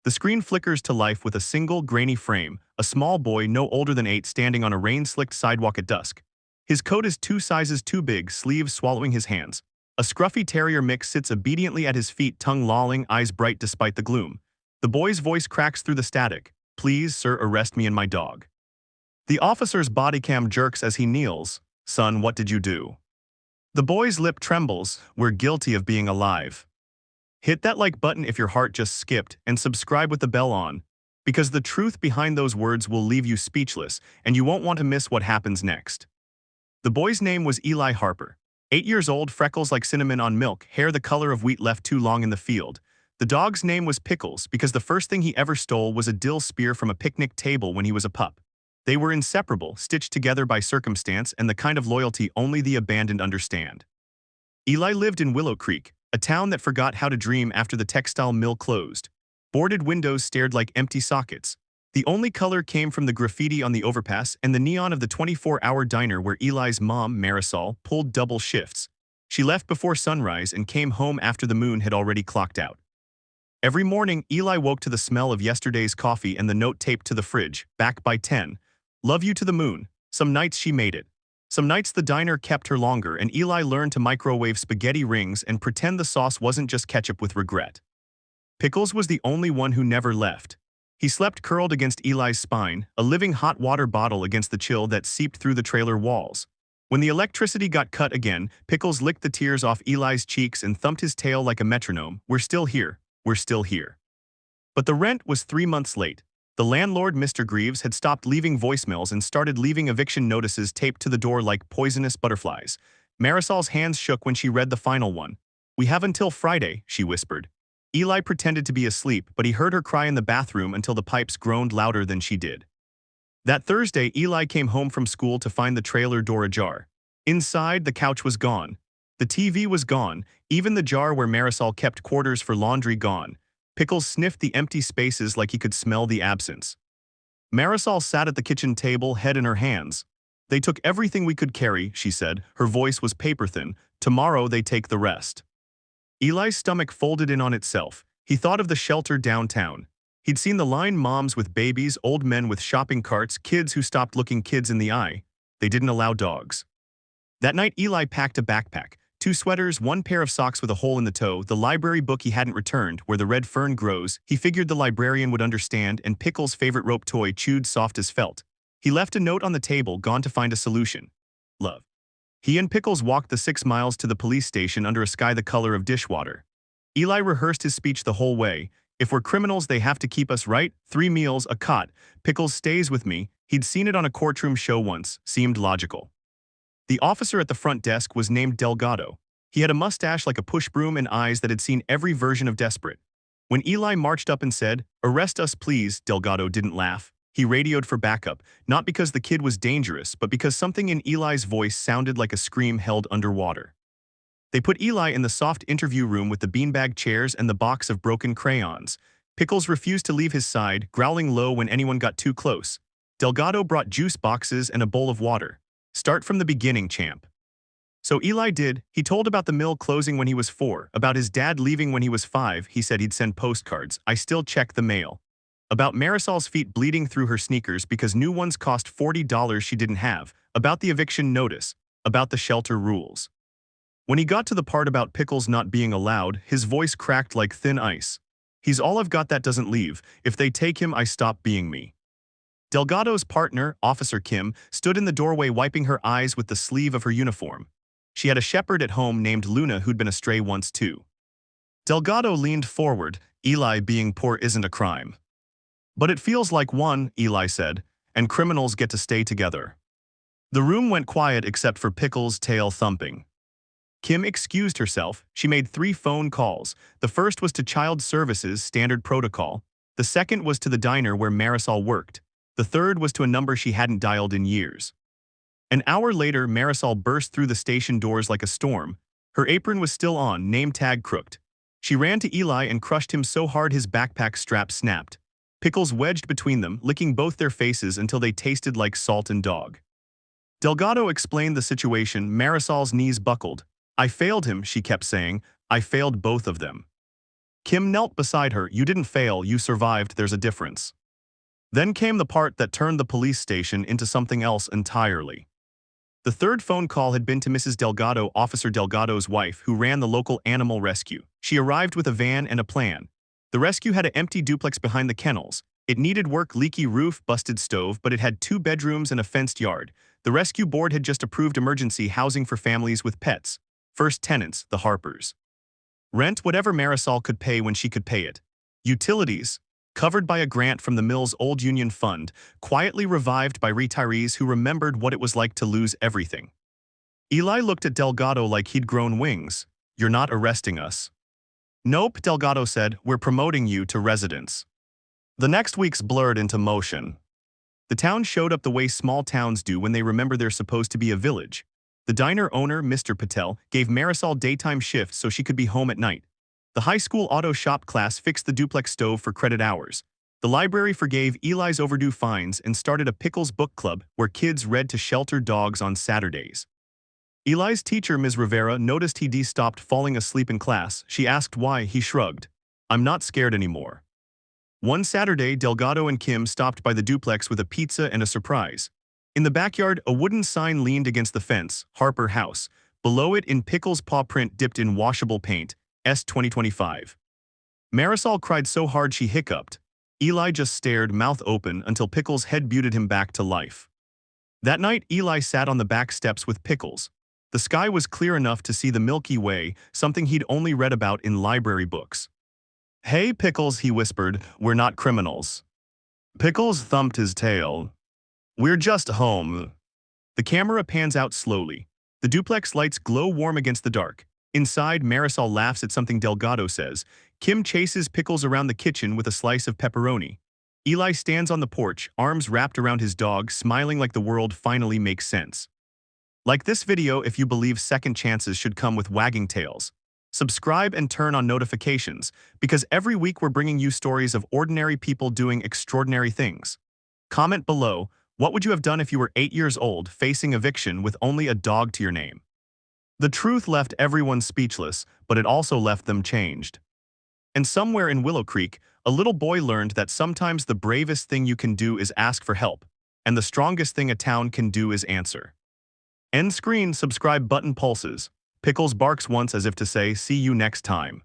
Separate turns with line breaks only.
The screen flickers to life with a single, grainy frame, a small boy no older than 8 standing on a rain-slicked sidewalk at dusk. His coat is 2 sizes too big, sleeves swallowing his hands. A scruffy terrier mix sits obediently at his feet, tongue lolling, eyes bright despite the gloom. The boy's voice cracks through the static. "Please, sir, arrest me and my dog." The officer's body cam jerks as he kneels. "Son, what did you do?" The boy's lip trembles. "We're guilty of being alive." Hit that like button if your heart just skipped, and subscribe with the bell on, because the truth behind those words will leave you speechless, and you won't want to miss what happens next. The boy's name was Eli Harper. 8 years old, freckles like cinnamon on milk, hair the color of wheat left too long in the field. The dog's name was Pickles because the first thing he ever stole was a dill spear from a picnic table when he was a pup. They were inseparable, stitched together by circumstance and the kind of loyalty only the abandoned understand. Eli lived in Willow Creek, a town that forgot how to dream after the textile mill closed. Boarded windows stared like empty sockets. The only color came from the graffiti on the overpass and the neon of the 24-hour diner where Eli's mom, Marisol, pulled double shifts. She left before sunrise and came home after the moon had already clocked out. Every morning, Eli woke to the smell of yesterday's coffee and the note taped to the fridge, "Back by 10. Love you to the moon." Some nights she made it. Some nights the diner kept her longer and Eli learned to microwave spaghetti rings and pretend the sauce wasn't just ketchup with regret. Pickles was the only one who never left. He slept curled against Eli's spine, a living hot water bottle against the chill that seeped through the trailer walls. When the electricity got cut again, Pickles licked the tears off Eli's cheeks and thumped his tail like a metronome. "We're still here. We're still here." But the rent was 3 months late. The landlord, Mr. Greaves, had stopped leaving voicemails and started leaving eviction notices taped to the door like poisonous butterflies. Marisol's hands shook when she read the final one. "We have until Friday," she whispered. Eli pretended to be asleep, but he heard her cry in the bathroom until the pipes groaned louder than she did. That Thursday, Eli came home from school to find the trailer door ajar. Inside, the couch was gone. The TV was gone, even the jar where Marisol kept quarters for laundry gone. Pickles sniffed the empty spaces like he could smell the absence. Marisol sat at the kitchen table, head in her hands. "They took everything we could carry," she said. Her voice was paper-thin. "Tomorrow they take the rest." Eli's stomach folded in on itself. He thought of the shelter downtown. He'd seen the line moms with babies, old men with shopping carts, kids who stopped looking kids in the eye. They didn't allow dogs. That night, Eli packed a backpack. 2 sweaters, 1 pair of socks with a hole in the toe, the library book he hadn't returned, Where the Red Fern Grows. He figured the librarian would understand, and Pickles' favorite rope toy, chewed soft as felt. He left a note on the table, gone to find a solution. Love. He and Pickles walked the 6 miles to the police station under a sky the color of dishwater. Eli rehearsed his speech the whole way. "If we're criminals, they have to keep us right. 3 meals, a cot. Pickles stays with me." He'd seen it on a courtroom show once, seemed logical. The officer at the front desk was named Delgado. He had a mustache like a push broom and eyes that had seen every version of desperate. When Eli marched up and said, "Arrest us, please," Delgado didn't laugh. He radioed for backup, not because the kid was dangerous, but because something in Eli's voice sounded like a scream held underwater. They put Eli in the soft interview room with the beanbag chairs and the box of broken crayons. Pickles refused to leave his side, growling low when anyone got too close. Delgado brought juice boxes and a bowl of water. "Start from the beginning, champ." So Eli did. He told about the mill closing when he was 4, about his dad leaving when he was 5. He said he'd send postcards. "I still check the mail." About Marisol's feet bleeding through her sneakers because new ones cost $40 she didn't have. About the eviction notice. About the shelter rules. When he got to the part about Pickles not being allowed, his voice cracked like thin ice. "He's all I've got that doesn't leave. If they take him, I stop being me." Delgado's partner, Officer Kim, stood in the doorway wiping her eyes with the sleeve of her uniform. She had a shepherd at home named Luna who'd been astray once too. Delgado leaned forward. "Eli, being poor isn't a crime." "But it feels like one," Eli said, "and criminals get to stay together." The room went quiet except for Pickles' tail thumping. Kim excused herself. She made 3 phone calls. The first was to Child Services, standard protocol. The second was to the diner where Marisol worked. The third was to a number she hadn't dialed in years. An hour later, Marisol burst through the station doors like a storm. Her apron was still on, name tag crooked. She ran to Eli and crushed him so hard his backpack strap snapped. Pickles wedged between them, licking both their faces until they tasted like salt and dog. Delgado explained the situation. Marisol's knees buckled. "I failed him," she kept saying. "I failed both of them." Kim knelt beside her. You didn't fail, you survived, there's a difference. Then came the part that turned the police station into something else entirely. The third phone call had been to Mrs. Delgado, Officer Delgado's wife, who ran the local animal rescue. She arrived with a van and a plan. The rescue had an empty duplex behind the kennels. It needed work, leaky roof, busted stove, but it had 2 bedrooms and a fenced yard. The rescue board had just approved emergency housing for families with pets. First tenants, the Harpers. Rent, whatever Marisol could pay when she could pay it. Utilities, covered by a grant from the mill's old union fund, quietly revived by retirees who remembered what it was like to lose everything. Eli looked at Delgado like he'd grown wings. You're not arresting us. Nope, Delgado said, we're promoting you to residence. The next weeks blurred into motion. The town showed up the way small towns do when they remember they're supposed to be a village. The diner owner, Mr. Patel, gave Marisol daytime shifts so she could be home at night. The high school auto shop class fixed the duplex stove for credit hours. The library forgave Eli's overdue fines and started a Pickles book club where kids read to shelter dogs on Saturdays. Eli's teacher, Ms. Rivera, noticed he stopped falling asleep in class. She asked why. He shrugged. I'm not scared anymore. One Saturday, Delgado and Kim stopped by the duplex with a pizza and a surprise. In the backyard, a wooden sign leaned against the fence, Harper House. Below it, in Pickles' paw print dipped in washable paint, S 2025. Marisol cried so hard she hiccuped. Eli just stared, mouth open, until Pickles' head butted him back to life. That night, Eli sat on the back steps with Pickles. The sky was clear enough to see the Milky Way, something he'd only read about in library books. Hey, Pickles, he whispered, we're not criminals. Pickles thumped his tail. We're just home. The camera pans out slowly. The duplex lights glow warm against the dark. Inside, Marisol laughs at something Delgado says. Kim chases Pickles around the kitchen with a slice of pepperoni. Eli stands on the porch, arms wrapped around his dog, smiling like the world finally makes sense. Like this video if you believe second chances should come with wagging tails. Subscribe and turn on notifications, because every week we're bringing you stories of ordinary people doing extraordinary things. Comment below, what would you have done if you were 8 years old, facing eviction with only a dog to your name? The truth left everyone speechless, but it also left them changed. And somewhere in Willow Creek, a little boy learned that sometimes the bravest thing you can do is ask for help, and the strongest thing a town can do is answer. End screen, subscribe button pulses. Pickles barks once as if to say, see you next time.